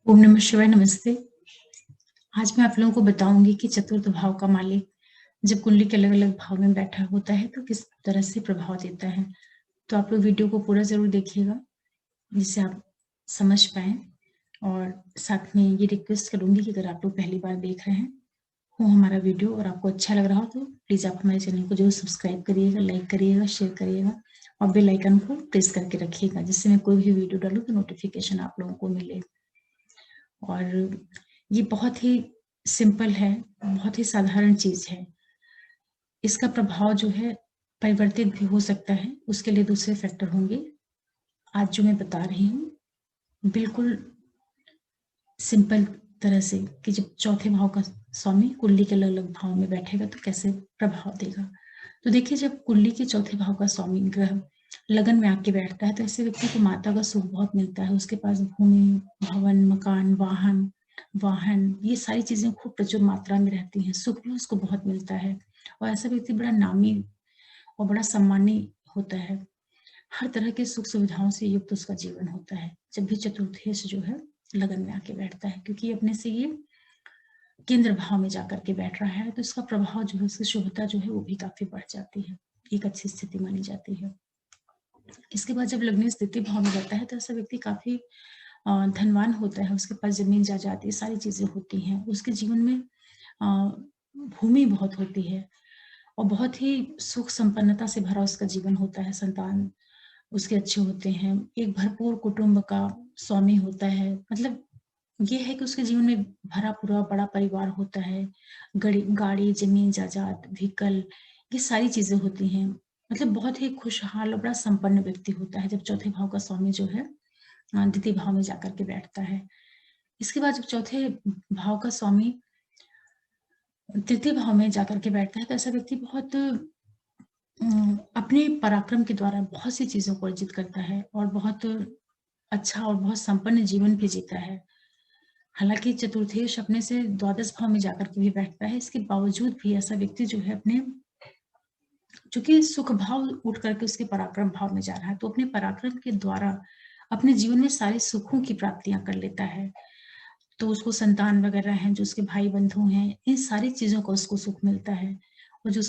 ओम नमः शिवाय। नमस्ते। आज मैं आप लोगों को बताऊंगी कि चतुर्थ भाव का मालिक जब कुंडली के अलग अलग भाव में बैठा होता है तो किस तरह से प्रभाव देता है। तो आप लोग वीडियो को पूरा जरूर देखिएगा जिससे आप समझ पाए। और साथ में ये रिक्वेस्ट करूंगी कि अगर आप लोग पहली बार देख रहे हैं हो हमारा वीडियो और आपको अच्छा लग रहा हो तो प्लीज आप हमारे चैनल को जरूर सब्सक्राइब करिएगा, लाइक करिएगा, शेयर करिएगा और बेल आइकन को प्रेस करके रखिएगा जिससे मैं कोई भी वीडियो डालूं तो नोटिफिकेशन आप लोगों को मिले। और ये बहुत ही सिंपल है, बहुत ही साधारण चीज है। इसका प्रभाव जो है परिवर्तित भी हो सकता है, उसके लिए दूसरे फैक्टर होंगे। आज जो मैं बता रही हूँ बिल्कुल सिंपल तरह से कि जब चौथे भाव का स्वामी कुंडली के अलग अलग भाव में बैठेगा तो कैसे प्रभाव देगा। तो देखिए, जब कुंडली के चौथे भाव का स्वामी ग्रह लगन में आके बैठता है तो ऐसे व्यक्ति को माता का सुख बहुत मिलता है। उसके पास भूमि, भवन, मकान, वाहन ये सारी चीजें खूब प्रचुर मात्रा में रहती हैं। सुख भी उसको बहुत मिलता है और ऐसा व्यक्ति बड़ा नामी और बड़ा सम्मानी होता है। हर तरह के सुख सुविधाओं से युक्त उसका जीवन होता है जब भी चतुर्थेश जो है लगन में आके बैठता है, क्योंकि अपने से ये केंद्र भाव में जाकर के बैठ रहा है तो इसका प्रभाव जो है, उसकी शुभता जो है वो भी काफी बढ़ जाती है, एक अच्छी स्थिति मानी जाती है। इसके बाद जब लग्न स्थिति भाव में रहता है तो ऐसा व्यक्ति काफी धनवान होता है। उसके पास जमीन जायदाद ये सारी चीजें होती हैं। उसके जीवन में भूमि बहुत होती है और बहुत ही सुख संपन्नता से भरा उसका जीवन होता है। संतान उसके अच्छे होते हैं, एक भरपूर कुटुंब का स्वामी होता है। मतलब ये है कि उसके जीवन में भरा पूरा बड़ा परिवार होता है। गाड़ी, जमीन जायदाद, व्हीकल ये सारी चीजें होती हैं। मतलब बहुत ही खुशहाल और बड़ा संपन्न व्यक्ति होता है जब चौथे भाव का स्वामी जो है द्वितीय भाव में जाकर के बैठता है। इसके बाद जब चौथे भाव का स्वामी तृतीय भाव में जाकर के बैठता है तो ऐसा व्यक्ति बहुत अपने पराक्रम के द्वारा बहुत सी चीजों को अर्जित करता है और बहुत अच्छा और बहुत संपन्न जीवन भी जीता है। हालांकि चतुर्थेश अपने से द्वादश भाव में जाकर के भी बैठता है, इसके बावजूद भी ऐसा व्यक्ति जो है अपने चूंकि सुख भाव उठ करके उसके पराक्रम भाव में जा रहा है तो अपने पराक्रम के द्वारा अपने जीवन में सारे सुखों की प्राप्तियां कर लेता है। तो उसको संतान वगैरह हैं, जो उसके भाई बंधु हैं, इन सारी चीजों का उसको सुख मिलता है। और जो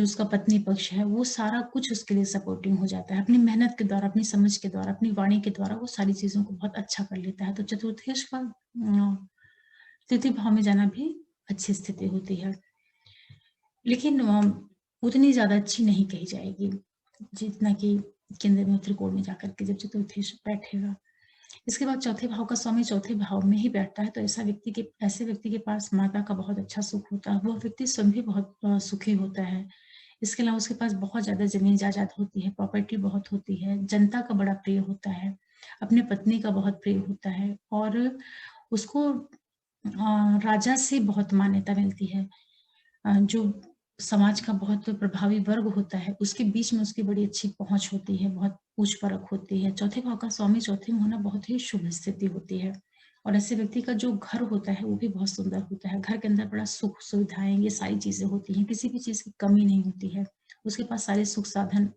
उसका पत्नी पक्ष है वो सारा कुछ उसके लिए सपोर्टिव हो जाता है। अपनी मेहनत के द्वारा, अपनी समझ के द्वारा, अपनी वाणी के द्वारा वो सारी चीजों को बहुत अच्छा कर लेता है। तो चतुर्थेश का तृतीय भाव में जाना भी अच्छी स्थिति होती है, लेकिन उतनी ज्यादा अच्छी नहीं कही जाएगी जितना कि केंद्र में त्रिकोण में जाकर के जब चतुर्थेश बैठेगा। इसके बाद चौथे भाव का स्वामी चौथे भाव में ही बैठता है तो ऐसे व्यक्ति के पास माता का बहुत अच्छा सुख होता है। वह व्यक्ति स्वयं भी बहुत सुखी होता है। इसके अलावा उसके पास बहुत ज्यादा जमीन जायदाद होती है, प्रॉपर्टी बहुत होती है, जनता का बड़ा प्रिय होता है, अपने पत्नी का बहुत प्रिय होता है और उसको राजा से बहुत मान्यता मिलती है। जो समाज का बहुत प्रभावी वर्ग होता है उसके बीच में उसकी बड़ी अच्छी पहुंच होती है, बहुत पूछ परख होती है। चौथे भाव का स्वामी चौथे में होना बहुत ही शुभ स्थिति होती है और ऐसे व्यक्ति का जो घर होता है वो भी बहुत सुंदर होता है। घर के अंदर बड़ा सुख सुविधाएं ये सारी चीजें होती हैं, किसी भी चीज की कमी नहीं होती है। उसके पास सारे सुख साधन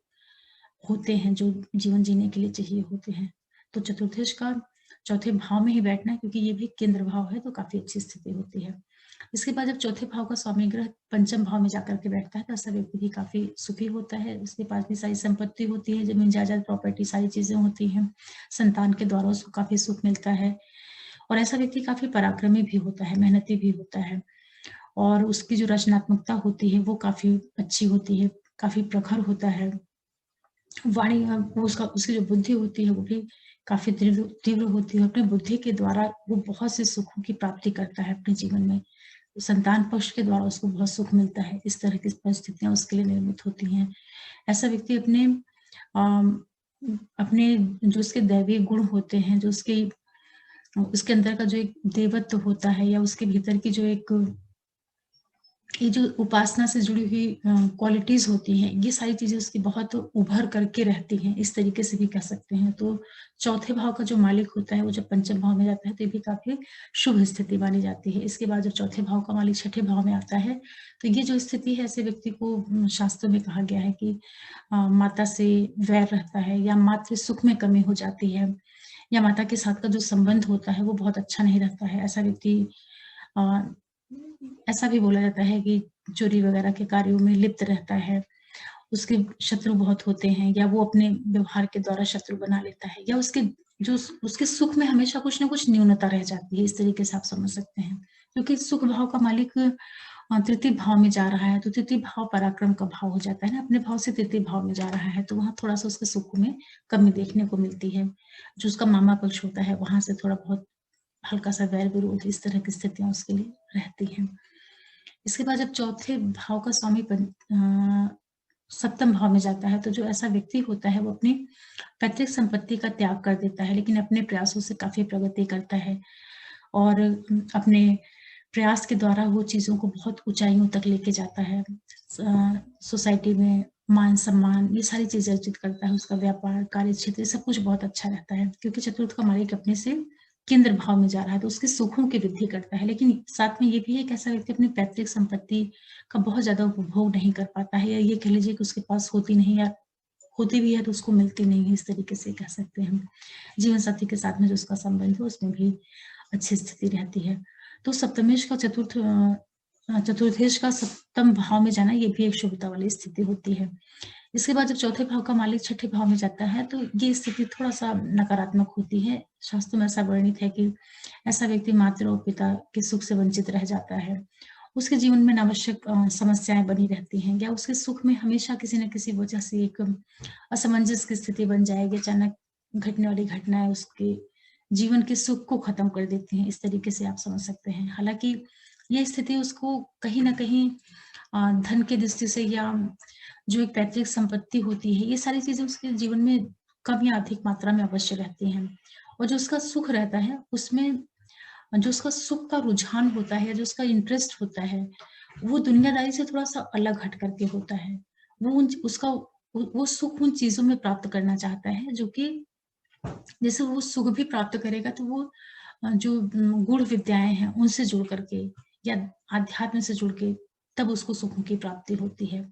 होते हैं जो जीवन जीने के लिए चाहिए होते हैं। तो चतुर्थेश का चौथे भाव में ही बैठना है, क्योंकि ये भी केंद्र भाव है तो काफी अच्छी स्थिति होती है। इसके बाद जब चौथे भाव का स्वामी ग्रह पंचम भाव में जाकर के बैठता है तो ऐसा व्यक्ति भी काफी सुखी होता है। उसके पास भी सारी संपत्ति होती है, जमीन जायदाद, प्रॉपर्टी सारी चीजें होती हैं। संतान के द्वारा उसको काफी सुख मिलता है और ऐसा व्यक्ति काफी पराक्रमी भी होता है, मेहनती भी होता है और उसकी जो रचनात्मकता होती है वो काफी अच्छी होती है, काफी प्रखर होता है। वाणी उसकी जो बुद्धि होती है वो भी काफी तीव्र होती है। अपनी बुद्धि के द्वारा वो बहुत से सुखों की प्राप्ति करता है अपने जीवन में। संतान पक्ष के द्वारा उसको बहुत सुख मिलता है। इस तरह की परिस्थितियां उसके लिए निर्मित होती हैं। ऐसा व्यक्ति अपने जो उसके दैवीय गुण होते हैं, जो उसके अंदर का जो एक देवत्व होता है या उसके भीतर की जो ये जो उपासना से जुड़ी हुई क्वालिटीज होती हैं, ये सारी चीजें उसकी बहुत उभर करके रहती हैं, इस तरीके से भी कह सकते हैं। तो चौथे भाव का जो मालिक होता है वो जब पंचम भाव में जाता है तो ये भी काफी शुभ स्थिति मानी जाती है। इसके बाद जब चौथे भाव का मालिक छठे भाव में आता है तो ये जो स्थिति है ऐसे व्यक्ति को शास्त्रों में कहा गया है कि माता से वैर रहता है या मातृ सुख में कमी हो जाती है या माता के साथ का जो संबंध होता है वो बहुत अच्छा नहीं रहता है। ऐसा व्यक्ति अ, ऐसा भी बोला जाता है कि चोरी वगैरह के कार्यों में लिप्त रहता है। उसके शत्रु बहुत होते हैं या वो अपने व्यवहार के द्वारा शत्रु बना लेता है या उसके सुख में हमेशा कुछ न कुछ न्यूनता रह जाती है, इस तरीके से आप समझ सकते हैं। क्योंकि सुख भाव का मालिक तृतीय भाव में जा रहा है, तो तृतीय भाव पराक्रम का भाव हो जाता है ना, अपने भाव से तृतीय भाव में जा रहा है, तो वहाँ थोड़ा-सा उसके सुख में कमी देखने को मिलती है। जो उसका मामा पक्ष होता है, वहाँ से थोड़ा बहुत हल्का-सा वैर-विरोध इस तरह की स्थितियाँ उसके लिए रहती हैं। इसके बाद जब चौथे भाव का स्वामी सप्तम भाव में जाता है, तो जो ऐसा व्यक्ति होता है, वो अपनी पैतृक संपत्ति का त्याग कर देता है, लेकिन अपने प्रयासों से काफ़ी प्रगति करता है और अपने प्रयास के द्वारा वो चीज़ों को बहुत ऊँचाइयों तक लेके जाता है। सोसाइटी में मान-सम्मान ये सारी चीज़ें अर्जित करता है, उसका व्यापार, कार्यक्षेत्र ये सब कुछ बहुत अच्छा रहता है, क्योंकि चतुर्थ का मालिक अपने से केंद्र भाव में जा रहा है, तो उसके सुखों की वृद्धि करता है। लेकिन साथ में ये भी है कि ऐसा व्यक्ति अपनी पैतृक संपत्ति का बहुत ज़्यादा उपभोग नहीं कर पाता है या ये कह लीजिए कि उसके पास होती नहीं या होती भी है तो उसको मिलती नहीं है, इस तरीके से कह सकते हैं हम। जीवन साथी के साथ में जो उसका संबंध है उसमें भी अच्छी स्थिति रहती है। तो सप्तमेश का चतुर्थेश का सप्तम भाव में जाना ये भी एक शुभता वाली स्थिति होती है। इसके बाद जब चौथे भाव का मालिक छठे भाव में जाता है तो ये स्थिति थोड़ा-सा नकारात्मक होती है। शास्त्रों में ऐसा वर्णित है कि ऐसा व्यक्ति माता और पिता के सुख से वंचित रह जाता है। उसके जीवन में अनावश्यक समस्याएँ बनी रहती हैं या उसके सुख में हमेशा किसी न किसी वजह से एक असमंजस की स्थिति बन जाएगी। अचानक घटने वाली घटनाएँ उसके जीवन के सुख को खत्म कर देती हैं, इस तरीके से आप समझ सकते हैं। हालाँकि ये स्थिति उसको कहीं न कहीं धन की दृष्टि से या जो एक पैतृक संपत्ति होती है, ये सारी चीज़ें उसके जीवन में कम या अधिक मात्रा में अवश्य रहती हैं। और जो उसका सुख रहता है, उसमें जो उसका सुख का रुझान होता है, जो उसका इंटरेस्ट होता है, वो दुनियादारी से थोड़ा-सा अलग हट कर के होता है। वो उन उसका वो सुख उन चीज़ों में प्राप्त करना चाहता है जो कि जैसे वो सुख भी प्राप्त करेगा तो वो जो गूढ़ विद्याएँ हैं उनसे जुड़ करके या आध्यात्म से जुड़ के तब उसको सुखों की प्राप्ति होती है।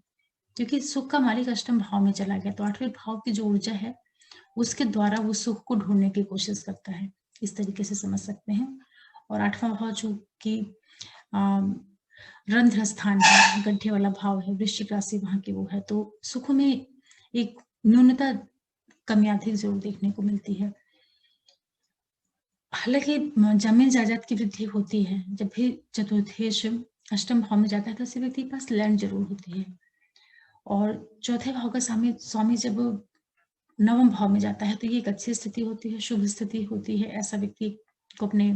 क्योंकि सुख का मालिक अष्टम भाव में चला गया तो 8वें भाव की जो ऊर्जा है उसके द्वारा वो सुख को ढूँढने की कोशिश करता है। इस तरीके से समझ सकते हैं। और 8वाँ भाव जो कि अ, रंध्र स्थान है, गड्ढे वाला भाव है, वृश्चिक राशि वहाँ की वो है, तो सुखों में एक न्यूनता कमी अधिक ज़रूर देखने को मिलती है। हालाँकि ज़मीन जायदाद की वृद्धि होती है, जब भी चतुर्थेश अष्टम भाव में जाता है तो ऐसे व्यक्ति के पास लैंड ज़रूर होती है। और चौथे भाव का स्वामी स्वामी जब नवम भाव में जाता है तो ये एक अच्छी स्थिति होती है, शुभ स्थिति होती है। ऐसा व्यक्ति को अपने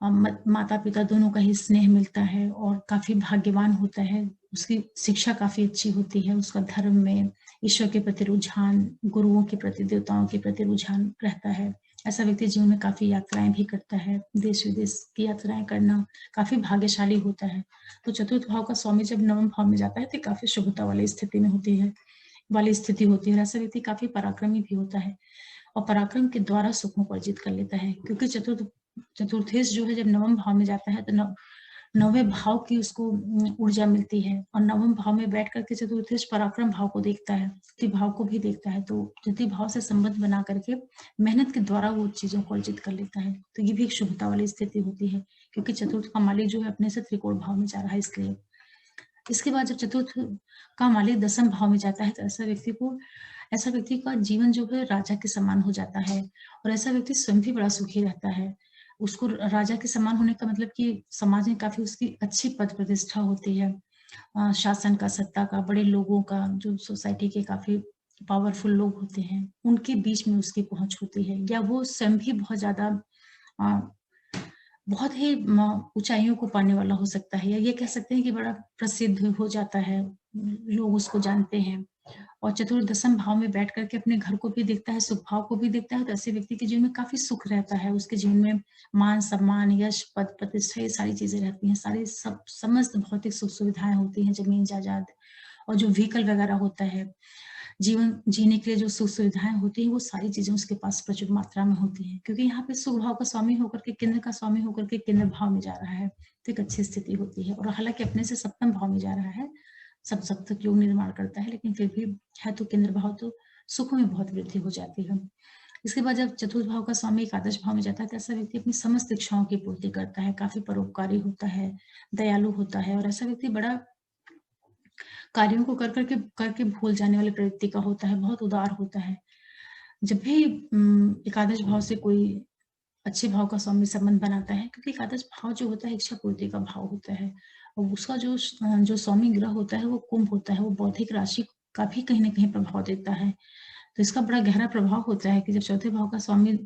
माता-पिता दोनों का ही स्नेह मिलता है और काफ़ी भाग्यवान होता है। उसकी शिक्षा काफ़ी अच्छी होती है, उसका धर्म में ईश्वर के प्रति रुझान, गुरुओं के प्रति, देवताओं के प्रति रुझान रहता है। ऐसा व्यक्ति जीवन में काफ़ी यात्राएँ भी करता है, देश-विदेश की यात्राएँ करना काफ़ी भाग्यशाली होता है। तो चतुर्थ भाव का स्वामी जब नवम भाव में जाता है तो काफ़ी शुभता वाली स्थिति में होती है और ऐसा व्यक्ति काफ़ी पराक्रमी भी होता है और पराक्रम के द्वारा सुखों को अर्जित कर लेता है क्योंकि चतुर्थेश जो है जब नवम भाव में जाता है तो नौवें भाव की उसको ऊर्जा मिलती है और नवम भाव में बैठ करके चतुर्थेश पराक्रम भाव को देखता है, तृतीय भाव को भी देखता है, तो तृतीय भाव से संबंध बना करके मेहनत के द्वारा वो चीज़ों को अर्जित कर लेता है। तो ये भी एक शुभता वाली स्थिति होती है क्योंकि चतुर्थ का मालिक जो है अपने से त्रिकोण भाव में जा रहा है इसलिए। इसके बाद जब चतुर्थ का मालिक दसम भाव में जाता है तो ऐसा व्यक्ति का जीवन जो है राजा के समान हो जाता है और ऐसा व्यक्ति स्वयं भी बड़ा सुखी रहता है। उसको राजा के समान होने का मतलब कि समाज में काफ़ी उसकी अच्छी पद प्रतिष्ठा होती है। शासन का, सत्ता का, बड़े लोगों का, जो सोसाइटी के काफ़ी पावरफुल लोग होते हैं, उनके बीच में उसकी पहुँच होती है या वो स्वयं भी अ, बहुत ही ऊँचाइयों को पाने वाला हो सकता है या ये कह सकते हैं कि बड़ा प्रसिद्ध हो जाता है, लोग उसको जानते हैं और चतुर्दशम भाव में बैठ कर के अपने घर को भी देखता है, सुख भाव को भी देखता है, तो ऐसे व्यक्ति के जीवन में काफ़ी सुख रहता है। उसके जीवन में मान-सम्मान, यश, पद, प्रतिष्ठा ये सारी चीज़ें रहती हैं, सारी सब समस्त भौतिक सुख-सुविधाएँ होती हैं, ज़मीन-जायदाद और जो व्हीकल वगैरह होता है, जीवन जीने के लिए जो सुख-सुविधाएँ होती हैं, वो सारी चीज़ें उसके पास प्रचुर मात्रा में होती हैं। क्योंकि यहाँ पे सुख भाव का स्वामी होकर के केंद्र का स्वामी होकर के केंद्र भाव में जा रहा है, तो एक अच्छी स्थिति होती है और हालाँकि अपने से सप्तम भाव में जा रहा है, सब सप्तक योग निर्माण करता है, लेकिन फिर भी है तो केंद्र भाव तो सुखों में बहुत वृद्धि हो जाती है। इसके बाद जब चतुर्थ भाव का स्वामी एकादश भाव में जाता है तो ऐसा व्यक्ति अपनी समस्त इच्छाओं की पूर्ति करता है, काफी परोपकारी होता है, दयालु होता है, और ऐसा व्यक्ति बड़ा कार्यों को करके भूल जाने वाली प्रवृत्ति का होता है, बहुत उदार होता है। जब भी एकादश भाव से कोई अच्छे भाव का स्वामी संबंध बनाता है, क्योंकि एकादश भाव जो होता है इच्छा पूर्ति का भाव होता है, और उसका जो स्वामी ग्रह होता है वो कुंभ होता है, वो बौद्धिक राशि का भी कहीं ना कहीं प्रभाव देता है। तो इसका बड़ा गहरा प्रभाव होता है कि जब चौथे भाव का स्वामी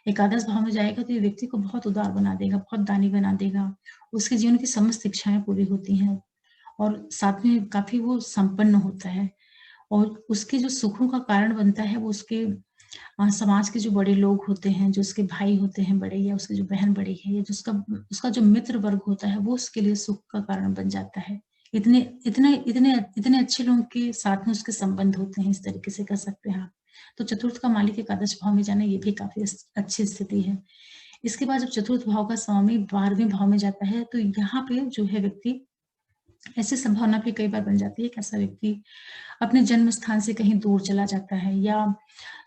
एकादश भाव में जाएगा तो ये व्यक्ति को बहुत उदार बना देगा, बहुत दानी बना देगा, उसके जीवन की समस्त इच्छाएं पूरी होती हैं, और साथ में काफी वो संपन्न होता है, और उसके जो सुखों का कारण बनता है वो उसके समाज के जो बड़े लोग होते हैं, जो उसके भाई होते हैं बड़े, या उसकी जो बहन बड़ी है, या जो उसका जो मित्र वर्ग होता है, वो उसके लिए सुख का कारण बन जाता है। इतने इतने इतने इतने अच्छे लोगों के साथ में उसके संबंध होते हैं, इस तरीके से कह सकते हैं आप। तो चतुर्थ का मालिक एकादश भाव में जाना ये भी काफी अच्छी स्थिति है। इसके बाद जब चतुर्थ भाव का स्वामी 12वें भाव में जाता है तो यहाँ पे जो है व्यक्ति, ऐसी संभावना भी कई बार बन जाती है कि ऐसा व्यक्ति अपने जन्म स्थान से कहीं दूर चला जाता है, या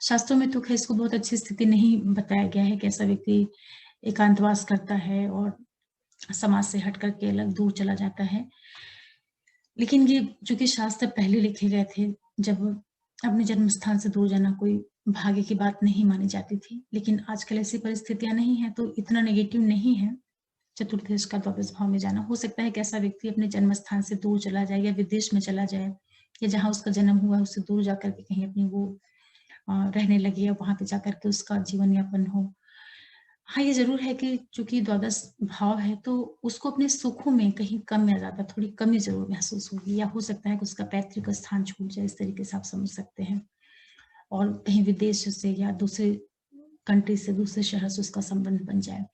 शास्त्रों में तो खैर इसको बहुत अच्छी स्थिति नहीं बताया गया है कि ऐसा व्यक्ति एकांतवास करता है और समाज से हट करके अलग दूर चला जाता है। लेकिन ये जो कि शास्त्र पहले लिखे गए थे, जब अपने जन्म स्थान से दूर जाना कोई भाग्य की बात नहीं मानी जाती थी, लेकिन आजकल ऐसी परिस्थितियां नहीं है तो इतना नेगेटिव नहीं है चतुर्थ का द्वादश भाव में जाना। हो सकता है कि ऐसा व्यक्ति अपने जन्म स्थान से दूर चला जाए, या विदेश में चला जाए, या जहाँ उसका जन्म हुआ है उससे दूर जाकर के कहीं अपनी वो रहने लगे, या वहां पे जाकर के उसका जीवन यापन हो। हाँ, ये जरूर है कि चूंकि द्वादश भाव है तो उसको अपने सुखों में कहीं कम या ज्यादा थोड़ी कमी जरूर महसूस होगी, या हो सकता है कि उसका पैतृक स्थान छूट जाए, इस तरीके से आप समझ सकते हैं, और कहीं विदेश से या दूसरे कंट्री से, दूसरे शहर से उसका संबंध बन जाए।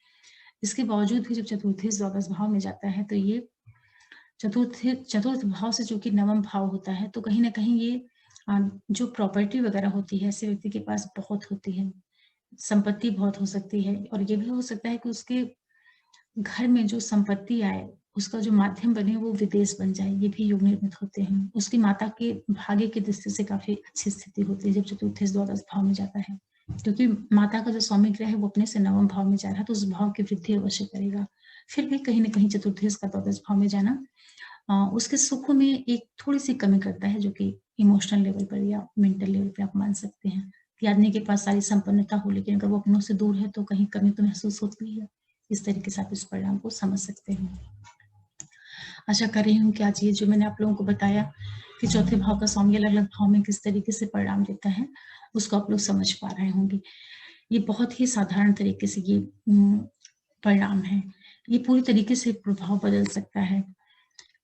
इसके बावजूद भी जब चतुर्थी द्वादश भाव में जाता है तो ये चतुर्थ भाव से जो कि नवम भाव होता है, तो कहीं ना कहीं ये जो प्रॉपर्टी वगैरह होती है ऐसे व्यक्ति के पास बहुत होती है, संपत्ति बहुत हो सकती है, और ये भी हो सकता है कि उसके घर में जो संपत्ति आए, उसका जो माध्यम बने वो विदेश बन जाए, ये भी योग निर्मित होते हैं। उसकी माता के भाग्य की दृष्टि से काफी अच्छी स्थिति होती है जब चतुर्थ द्वादश भाव में जाता है, क्योंकि माता का जो स्वामी ग्रह है वो अपने से नवम भाव में जा रहा है, तो उस भाव की वृद्धि अवश्य करेगा। फिर भी कहीं ना कहीं चतुर्थ का द्वादश भाव में जाना उसके सुखों में एक थोड़ी सी कमी करता है, जो कि इमोशनल लेवल पर या मेंटल लेवल पर आप मान सकते हैं कि आदमी के पास सारी संपन्नता हो, लेकिन अगर वो अपनों से दूर है तो कहीं कमी तो महसूस होती है। इस तरीके से आप इस परिणाम को समझ सकते हैं। आशा कर रही हूँ कि आज ये जो मैंने आप लोगों को बताया कि चौथे भाव का स्वामी अलग अलग भाव में किस तरीके से परिणाम देता है, उसको आप लोग समझ पा रहे होंगे। ये बहुत ही साधारण तरीके से ये परिणाम है, ये पूरी तरीके से प्रभाव बदल सकता है।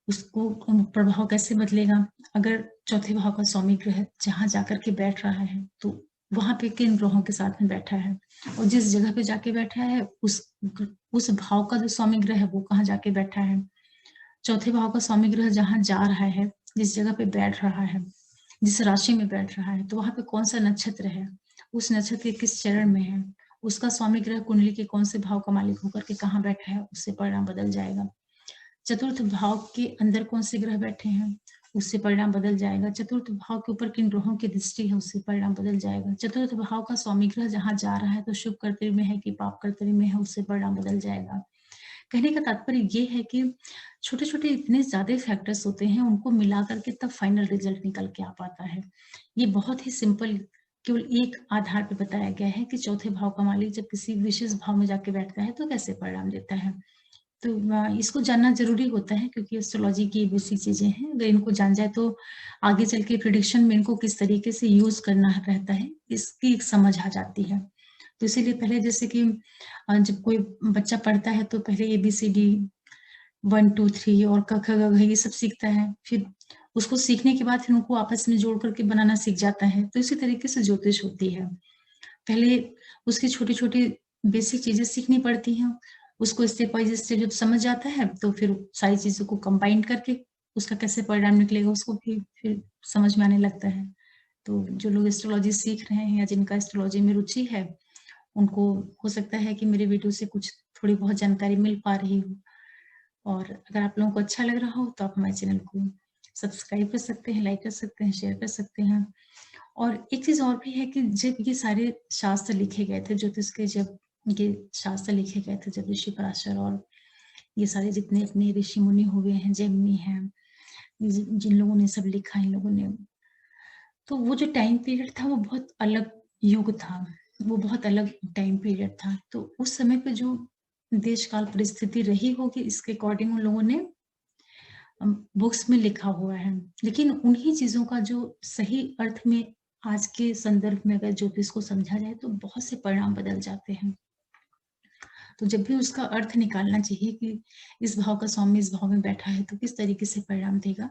उसको प्रभाव कैसे बदलेगा, अगर चौथे भाव का स्वामी ग्रह जहां जाकर के बैठ रहा है तो वहां पे किन ग्रहों के साथ में बैठा है, और जिस जगह पे जाके बैठा है उस भाव का जो स्वामी ग्रह है वो कहाँ जाके बैठा है। चौथे भाव का स्वामी ग्रह जहां जा रहा है, जिस जगह पे बैठ रहा है, जिस राशि में बैठ रहा है, तो वहां पे कौन सा नक्षत्र है, उस नक्षत्र के किस चरण में है, उसका स्वामी ग्रह कुंडली के कौन से भाव का मालिक होकर के कहाँ बैठा है, उससे परिणाम बदल जाएगा। चतुर्थ भाव के अंदर कौन से ग्रह बैठे हैं, उससे परिणाम बदल जाएगा। चतुर्थ भाव के ऊपर किन ग्रहों की दृष्टि है, उससे परिणाम बदल जाएगा। चतुर्थ भाव का स्वामी ग्रह जहां जा रहा है तो शुभ कर्तव्य में है कि पाप कर्तव्य में है, उससे परिणाम बदल जाएगा। कहने का तात्पर्य ये है कि छोटे छोटे इतने ज्यादा फैक्टर्स होते हैं, उनको मिला करके तब फाइनल रिजल्ट निकल के आ पाता है। ये बहुत ही सिंपल केवल एक आधार पर बताया गया है कि चौथे भाव का मालिक जब किसी विशेष भाव में जाके बैठता है तो कैसे परिणाम देता है। तो इसको जानना जरूरी होता है, क्योंकि एस्ट्रोलॉजी की बेसिक चीजें हैं, अगर इनको जान जाए तो आगे चल के प्रिडिक्शन में इनको किस तरीके से यूज करना रहता है इसकी एक समझ आ जाती है। तो इसीलिए पहले जैसे कि जब कोई बच्चा पढ़ता है तो पहले ABCD 1 2 3 और क ख ग घ ये सब सीखता है, फिर उसको सीखने के बाद फिर उनको आपस में जोड़ करके बनाना सीख जाता है। तो इसी तरीके से ज्योतिष होती है, पहले उसकी छोटी छोटी बेसिक चीजें सीखनी पड़ती हैं, उसको स्टेप बाय स्टेप जब समझ जाता है तो फिर सारी चीजों को कंबाइन करके उसका कैसे परिणाम निकलेगा उसको भी फिर समझ में आने लगता है। तो जो लोग एस्ट्रोलॉजी सीख रहे हैं या जिनका एस्ट्रोलॉजी में रुचि है, उनको हो सकता है कि मेरे वीडियो से कुछ थोड़ी बहुत जानकारी मिल पा रही हो, और अगर आप लोगों को अच्छा लग रहा हो तो आप हमारे चैनल को सब्सक्राइब कर सकते हैं, लाइक कर सकते हैं, शेयर कर सकते हैं, और एक चीज़ और भी है कि जब ये सारे शास्त्र लिखे गए थे, ज्योतिष के जब ये शास्त्र लिखे गए थे, जब ऋषि पराशर और ये सारे जितने अपने ऋषि मुनि हुए हैं, जैमिनी हैं, जिन लोगों ने सब लिखा, इन लोगों ने, तो वो जो टाइम पीरियड था वो बहुत अलग युग था, वो बहुत अलग टाइम पीरियड था। तो उस समय पे जो देश काल परिस्थिति रही होगी, इसके अकॉर्डिंग उन लोगों ने बुक्स में लिखा हुआ है। लेकिन उन्हीं चीज़ों का जो सही अर्थ में आज के संदर्भ में अगर ज्योतिष को समझा जाए तो बहुत से परिणाम बदल जाते हैं। तो जब भी उसका अर्थ निकालना चाहिए कि इस भाव का स्वामी इस भाव में बैठा है तो किस तरीके से परिणाम देगा,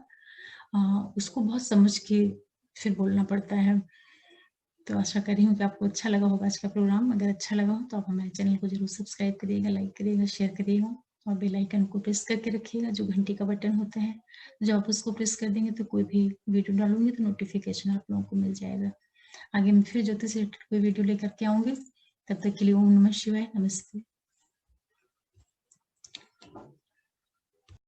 उसको बहुत समझ के फिर बोलना पड़ता है। तो आशा कर रही हूँ कि आपको अच्छा लगा होगा आज का प्रोग्राम। अगर अच्छा लगा हो तो आप हमारे चैनल को ज़रूर सब्सक्राइब करिएगा, लाइक करिएगा, शेयर करिएगा और बेल आइकन को प्रेस करके रखिएगा, जो घंटी का बटन होता है। जब आप उसको प्रेस कर देंगे तो कोई भी वीडियो डालूँगी तो नोटिफ़िकेशन आप लोगों को मिल जाएगा। आगे मैं फिर ज्योतिष से रिलेटेड कोई वीडियो लेकर के आऊँगी। तब तक के लिए ओम नमः शिवाय, नमस्ते।